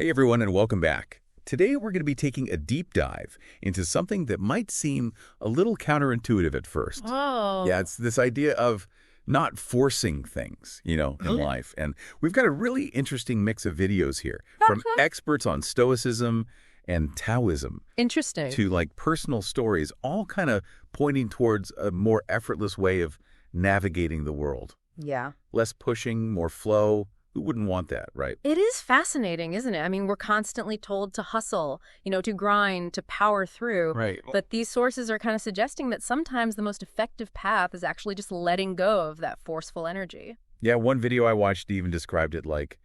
Hey everyone, and welcome back. Today we're going to be taking a deep dive into something that might seem a little counterintuitive at first. Oh. Yeah, it's this idea of not forcing things, in life. And we've got a really interesting mix of videos here from experts on Stoicism and Taoism Interesting. to personal stories, all kind of pointing towards a more effortless way of navigating the world. Yeah. Less pushing, more flow. Who wouldn't want that, right? It is fascinating, isn't it? I mean, we're constantly told to hustle, to grind, to power through. Right. But these sources are kind of suggesting that sometimes the most effective path is actually just letting go of that forceful energy. Yeah, one video I watched even described it like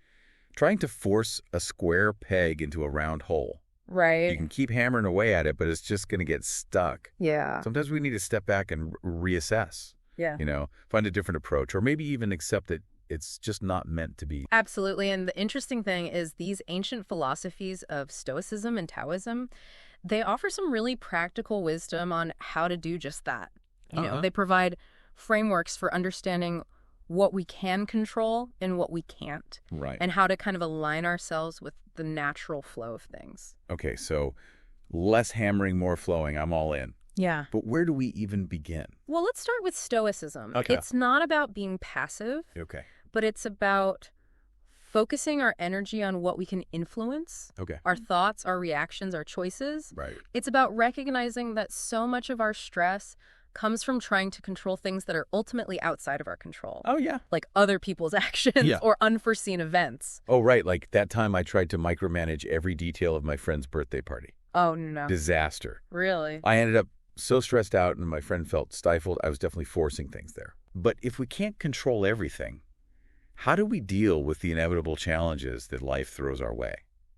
trying to force a square peg into a round hole. Right. You can keep hammering away at it, but it's just going to get stuck. Yeah. Sometimes we need to step back and reassess, Yeah. find a different approach, or maybe even accept that it's just not meant to be. Absolutely. And the interesting thing is these ancient philosophies of Stoicism and Taoism, they offer some really practical wisdom on how to do just that. They provide frameworks for understanding what we can control and what we can't. Right. And how to kind of align ourselves with the natural flow of things. Okay, so less hammering, more flowing. I'm all in. Yeah. But where do we even begin? Well, let's start with Stoicism. Okay. It's not about being passive, Okay. but it's about focusing our energy on what we can influence, Okay. our thoughts, our reactions, our choices. Right. It's about recognizing that so much of our stress comes from trying to control things that are ultimately outside of our control, Oh, yeah. like other people's actions Yeah. or unforeseen events. Oh, right. Like that time I tried to micromanage every detail of my friend's birthday party. Oh, no. Disaster. Really? I ended up so stressed out and my friend felt stifled. I was definitely forcing things there. But if we can't control everything, how do we deal with the inevitable challenges that life throws our way?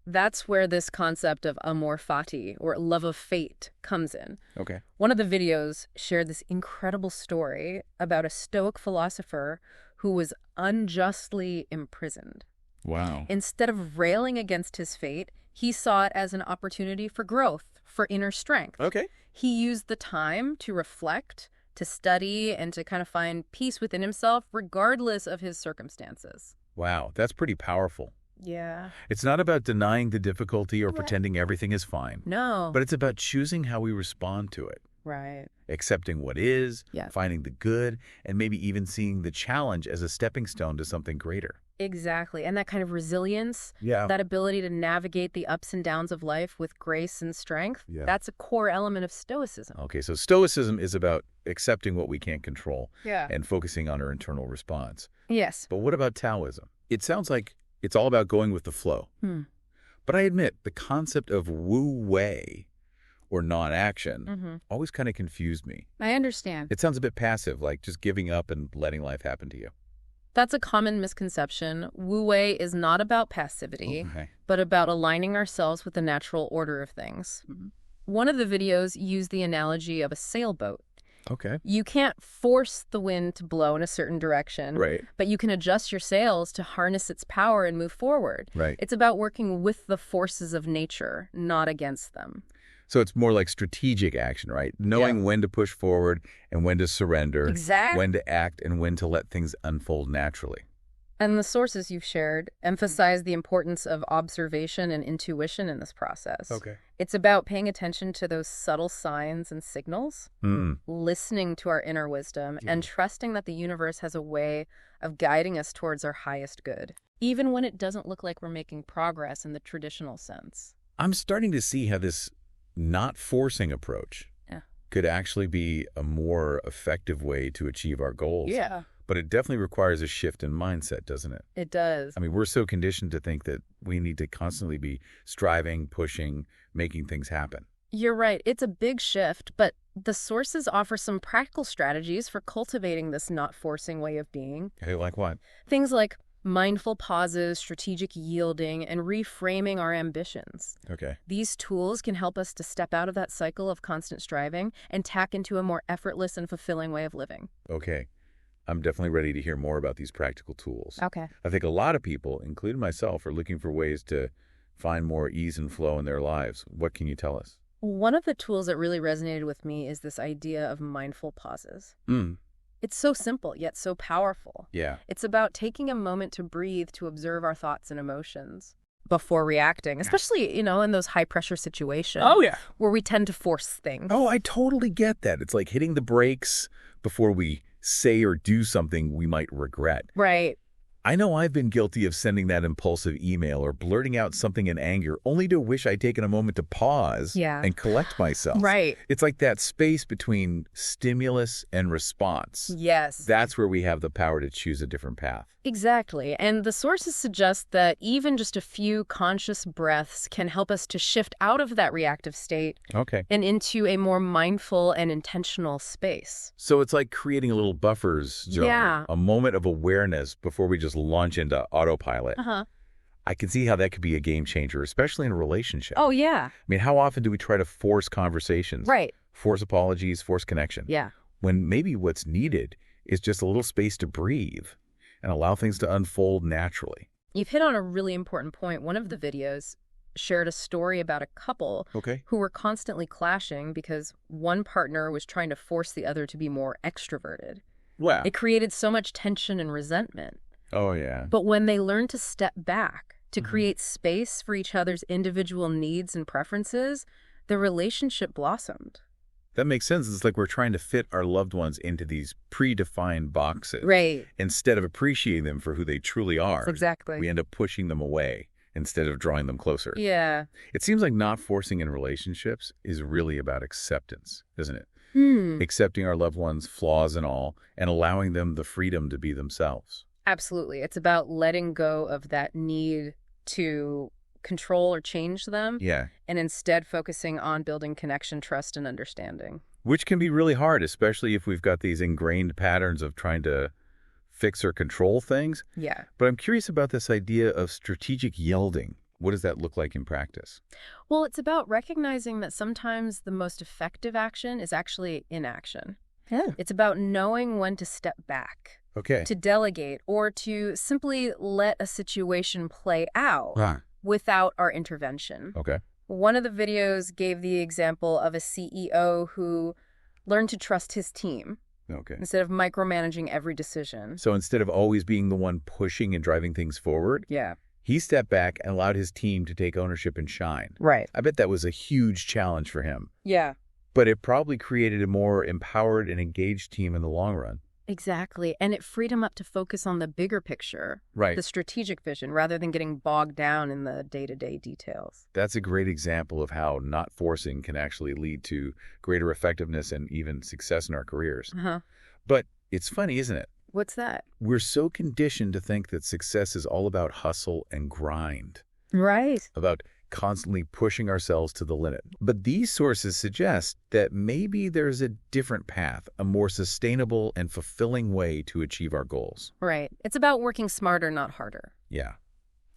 That's where this concept of amor fati, or love of fate, comes in. Okay. One of the videos shared this incredible story about a Stoic philosopher who was unjustly imprisoned. Wow. Instead of railing against his fate, he saw it as an opportunity for growth, for inner strength. Okay. He used the time to reflect, to study, and to kind of find peace within himself, regardless of his circumstances. Wow. That's pretty powerful. Yeah. It's not about denying the difficulty or Yeah. pretending everything is fine, No. but it's about choosing how we respond to it, Right. accepting what is, Yeah. finding the good, and maybe even seeing the challenge as a stepping stone to something greater. Exactly. And that kind of resilience, Yeah. that ability to navigate the ups and downs of life with grace and strength, Yeah. that's a core element of Stoicism. Okay, so Stoicism is about accepting what we can't control Yeah. and focusing on our internal response. Yes. But what about Taoism? It sounds like it's all about going with the flow. But I admit, the concept of wu-wei, or non-action, always kind of confused me. I understand. It sounds a bit passive, like just giving up and letting life happen to you. That's a common misconception. Wu-wei is not about passivity, Okay. but about aligning ourselves with the natural order of things. One of the videos used the analogy of a sailboat. Okay. You can't force the wind to blow in a certain direction, Right. but you can adjust your sails to harness its power and move forward. Right. It's about working with the forces of nature, not against them. So it's more like strategic action, right? Knowing when to push forward and when to surrender. Exactly. When to act and when to let things unfold naturally. And the sources you've shared emphasize the importance of observation and intuition in this process. Okay. It's about paying attention to those subtle signs and signals, listening to our inner wisdom, and trusting that the universe has a way of guiding us towards our highest good, even when it doesn't look like we're making progress in the traditional sense. I'm starting to see how this not forcing approach could actually be a more effective way to achieve our goals. Yeah, But it definitely requires a shift in mindset, doesn't it? it does. I mean, we're so conditioned to think that we need to constantly be striving, pushing, making things happen. You're right. It's a big shift, but the sources offer some practical strategies for cultivating this not forcing way of being. Okay, like what? Things like mindful pauses, strategic yielding, and reframing our ambitions. Okay. These tools can help us to step out of that cycle of constant striving and tack into a more effortless and fulfilling way of living. Okay. I'm definitely ready to hear more about these practical tools. Okay. I think a lot of people, including myself, are looking for ways to find more ease and flow in their lives. What can you tell us? One of the tools that really resonated with me is this idea of mindful pauses. Mm. It's so simple, yet so powerful. Yeah. It's about taking a moment to breathe, to observe our thoughts and emotions. before reacting, especially, in those high-pressure situations. Oh, yeah. Where we tend to force things. Oh, I totally get that. It's like hitting the brakes before we say or do something we might regret. Right. I know I've been guilty of sending that impulsive email or blurting out something in anger only to wish I'd taken a moment to pause and collect myself. Right. It's like that space between stimulus and response. Yes. That's where we have the power to choose a different path. Exactly. And the sources suggest that even just a few conscious breaths can help us to shift out of that reactive state and into a more mindful and intentional space. So it's like creating a little buffer zone, a moment of awareness before we just launch into autopilot. I can see how that could be a game changer, especially in a relationship. Oh, yeah. I mean, how often do we try to force conversations? Right. Force apologies, force connection. Yeah. When maybe what's needed is just a little space to breathe and allow things to unfold naturally. You've hit on a really important point. One of the videos shared a story about a couple who were constantly clashing because one partner was trying to force the other to be more extroverted. Wow. It created so much tension and resentment. Oh, yeah. But when they learned to step back, to create space for each other's individual needs and preferences, the relationship blossomed. That makes sense. It's like we're trying to fit our loved ones into these predefined boxes. Right. Instead of appreciating them for who they truly are. Exactly. We end up pushing them away instead of drawing them closer. Yeah. It seems like not forcing in relationships is really about acceptance, isn't it? Accepting our loved ones, flaws and all, and allowing them the freedom to be themselves. Absolutely. It's about letting go of that need to control or change them. Yeah. And instead focusing on building connection, trust, and understanding. Which can be really hard, especially if we've got these ingrained patterns of trying to fix or control things. Yeah. But I'm curious about this idea of strategic yielding. What does that look like in practice? Well, it's about recognizing that sometimes the most effective action is actually inaction. Yeah. It's about knowing when to step back. To delegate, or to simply let a situation play out without our intervention. One of the videos gave the example of a CEO who learned to trust his team instead of micromanaging every decision. So instead of always being the one pushing and driving things forward, he stepped back and allowed his team to take ownership and shine. Right. I bet that was a huge challenge for him. Yeah. But it probably created a more empowered and engaged team in the long run. Exactly. And it freed him up to focus on the bigger picture, the strategic vision, rather than getting bogged down in the day-to-day details. That's a great example of how not forcing can actually lead to greater effectiveness and even success in our careers. But it's funny, isn't it? What's that? We're so conditioned to think that success is all about hustle and grind. Right. About constantly pushing ourselves to the limit. But these sources suggest that maybe there's a different path, a more sustainable and fulfilling way to achieve our goals. Right. It's about working smarter, not harder. Yeah.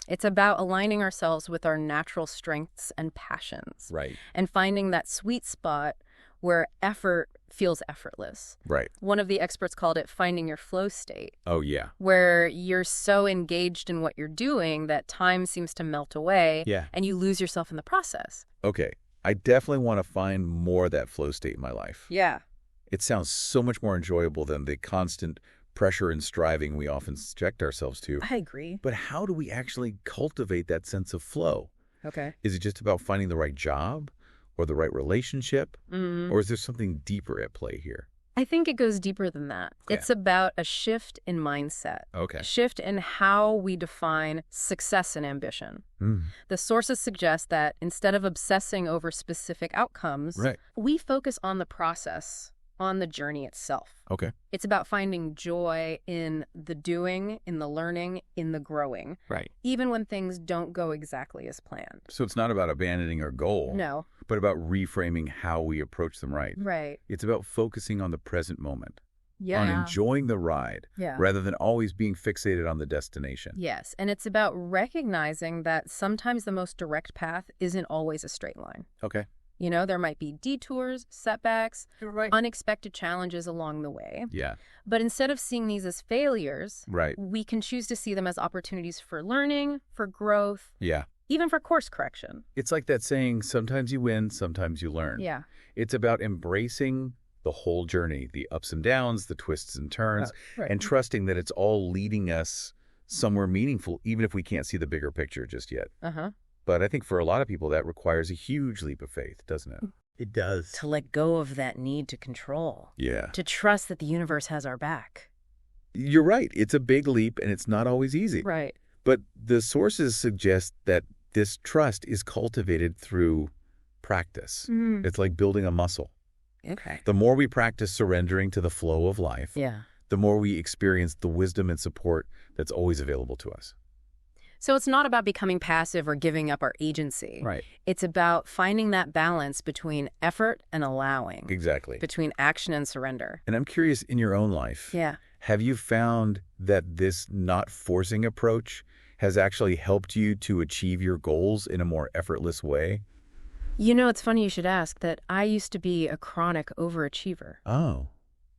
It's about aligning ourselves with our natural strengths and passions. Right. And finding that sweet spot where effort feels effortless. Right. One of the experts called it finding your flow state. Oh, yeah. Where you're so engaged in what you're doing that time seems to melt away and you lose yourself in the process. Okay. I definitely want to find more of that flow state in my life. Yeah. It sounds so much more enjoyable than the constant pressure and striving we often subject ourselves to. I agree. But how do we actually cultivate that sense of flow? Okay. Is it just about finding the right job? Or the right relationship? Or is there something deeper at play here? I think it goes deeper than that. It's about a shift in mindset. Okay. A shift in how we define success and ambition. The sources suggest that instead of obsessing over specific outcomes, we focus on the process, on the journey itself. Okay. It's about finding joy in the doing, in the learning, in the growing. Right. Even when things don't go exactly as planned. So it's not about abandoning our goal. No. But about reframing how we approach them right. Right. It's about focusing on the present moment. Yeah. On enjoying the ride. Yeah. Rather than always being fixated on the destination. Yes. And it's about recognizing that sometimes the most direct path isn't always a straight line. Okay. You know, there might be detours, setbacks, unexpected challenges along the way. Yeah. But instead of seeing these as failures, right, we can choose to see them as opportunities for learning, for growth, yeah, even for course correction. It's like that saying, sometimes you win, sometimes you learn. Yeah. It's about embracing the whole journey, the ups and downs, the twists and turns, and trusting that it's all leading us somewhere meaningful, even if we can't see the bigger picture just yet. Uh-huh. But I think for a lot of people, that requires a huge leap of faith, doesn't it? It does. To let go of that need to control. Yeah. To trust that the universe has our back. You're right. It's a big leap, and it's not always easy. Right. But the sources suggest that this trust is cultivated through practice. It's like building a muscle. Okay. The more we practice surrendering to the flow of life, Yeah. the more we experience the wisdom and support that's always available to us. So it's not about becoming passive or giving up our agency. Right. It's about finding that balance between effort and allowing. Exactly. Between action and surrender. And I'm curious, in your own life, Yeah. have you found that this not forcing approach has actually helped you to achieve your goals in a more effortless way? You know, it's funny you should ask that I used to be a chronic overachiever. Oh.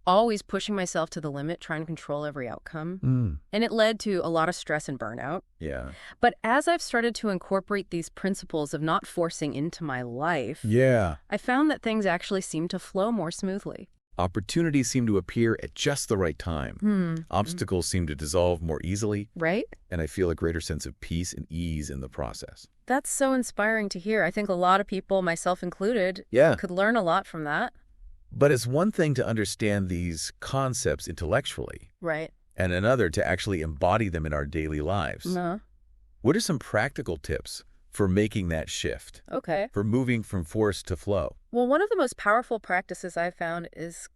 Always pushing myself to the limit, trying to control every outcome. And it led to a lot of stress and burnout. Yeah. But as I've started to incorporate these principles of not forcing into my life, Yeah. I found that things actually seem to flow more smoothly. Opportunities seem to appear at just the right time. Obstacles seem to dissolve more easily. Right? And I feel a greater sense of peace and ease in the process. That's so inspiring to hear. I think a lot of people, myself included, Yeah. could learn a lot from that. But it's one thing to understand these concepts intellectually, Right. and another to actually embody them in our daily lives. What are some practical tips for making that shift, Okay. for moving from force to flow? Well, one of the most powerful practices I've found is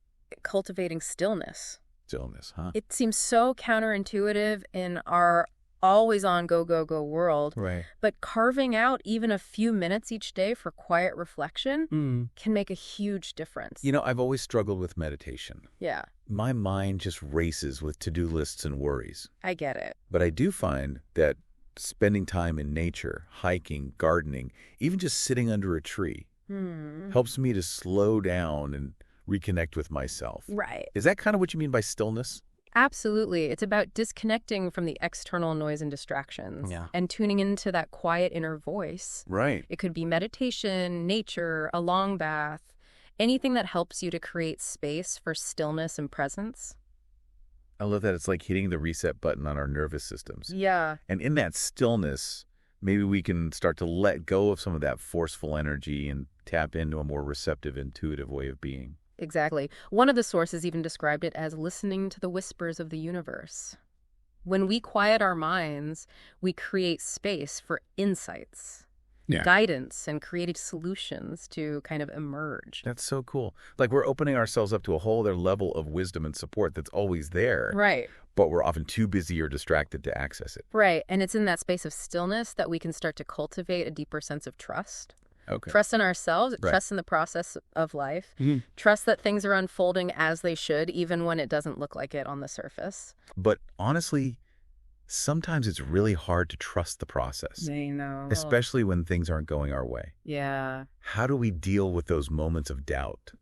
cultivating stillness. Stillness, huh? It seems so counterintuitive in our always-on go world, Right. but carving out even a few minutes each day for quiet reflection can make a huge difference. You know, I've always struggled with meditation. Yeah, My mind just races with to-do lists and worries. I get it. But I do find that spending time in nature, hiking, gardening, even just sitting under a tree, helps me to slow down and reconnect with myself. Right. Is that kind of what you mean by stillness? Absolutely. It's about disconnecting from the external noise and distractions and tuning into that quiet inner voice. Right. It could be meditation, nature, a long bath, anything that helps you to create space for stillness and presence. I love that it's like hitting the reset button on our nervous systems. Yeah. And in that stillness, maybe we can start to let go of some of that forceful energy and tap into a more receptive, intuitive way of being. Exactly. One of the sources even described it as listening to the whispers of the universe. When we quiet our minds, we create space for insights, guidance, and creative solutions to kind of emerge. That's so cool. Like we're opening ourselves up to a whole other level of wisdom and support that's always there. Right. But we're often too busy or distracted to access it. Right. And it's in that space of stillness that we can start to cultivate a deeper sense of trust. Okay. Trust in ourselves, Right. trust in the process of life, trust that things are unfolding as they should, even when it doesn't look like it on the surface. But honestly, sometimes it's really hard to trust the process, I know. especially when things aren't going our way. Yeah. How do we deal with those moments of doubt,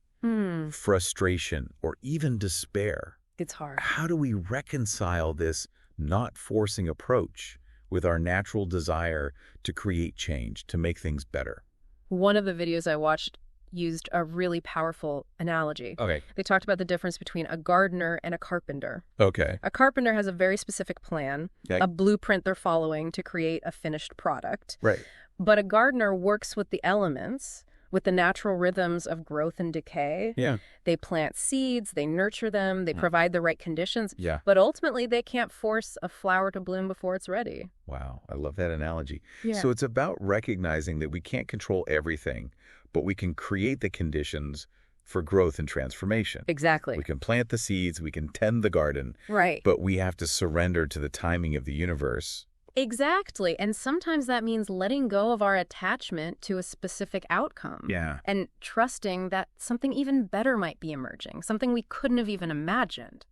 frustration, or even despair? It's hard. How do we reconcile this not forcing approach with our natural desire to create change, to make things better? One of the videos I watched used a really powerful analogy. Okay. They talked about the difference between a gardener and a carpenter. Okay. A carpenter has a very specific plan, Okay. a blueprint they're following to create a finished product. Right. But a gardener works with the elements, with the natural rhythms of growth and decay. Yeah. They plant seeds, they nurture them, they provide the right conditions. Yeah. But ultimately, they can't force a flower to bloom before it's ready. Wow. I love that analogy. Yeah. So it's about recognizing that we can't control everything, but we can create the conditions for growth and transformation. Exactly. We can plant the seeds, we can tend the garden, Right. but we have to surrender to the timing of the universe. Exactly. And sometimes that means letting go of our attachment to a specific outcome. Yeah. And trusting that something even better might be emerging, something we couldn't have even imagined.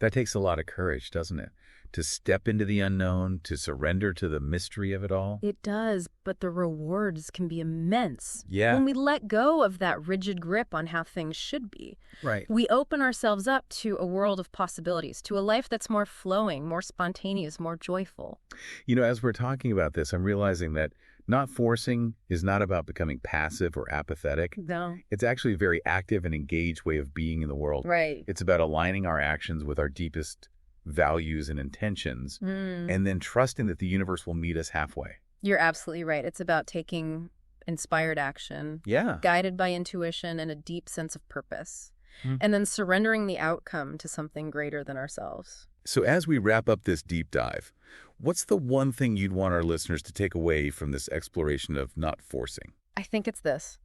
That takes a lot of courage, doesn't it? To step into the unknown, to surrender to the mystery of it all. It does, but the rewards can be immense. Yeah. When we let go of that rigid grip on how things should be, Right. we open ourselves up to a world of possibilities, to a life that's more flowing, more spontaneous, more joyful. You know, as we're talking about this, I'm realizing that not forcing is not about becoming passive or apathetic. No. It's actually a very active and engaged way of being in the world. Right. It's about aligning our actions with our deepest values and intentions, Mm. and then trusting that the universe will meet us halfway. You're absolutely right. It's about taking inspired action, Yeah. guided by intuition and a deep sense of purpose, Hmm. and then surrendering the outcome to something greater than ourselves. So as we wrap up this deep dive, what's the one thing you'd want our listeners to take away from this exploration of not forcing? I think it's this.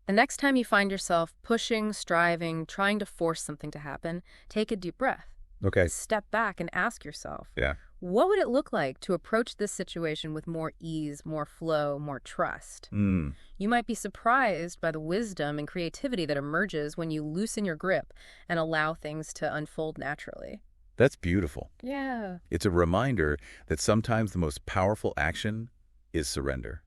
The next time you find yourself pushing, striving, trying to force something to happen, take a deep breath. Okay. Step back and ask yourself, Yeah. what would it look like to approach this situation with more ease, more flow, more trust? Mm. You might be surprised by the wisdom and creativity that emerges when you loosen your grip and allow things to unfold naturally. That's beautiful. Yeah. It's a reminder that sometimes the most powerful action is surrender.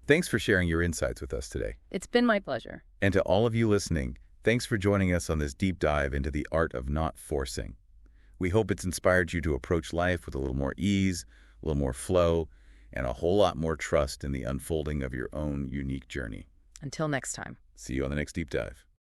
Thanks for sharing your insights with us today. It's been my pleasure. And to all of you listening, thanks for joining us on this deep dive into the art of not forcing. We hope it's inspired you to approach life with a little more ease, a little more flow, and a whole lot more trust in the unfolding of your own unique journey. Until next time. See you on the next deep dive.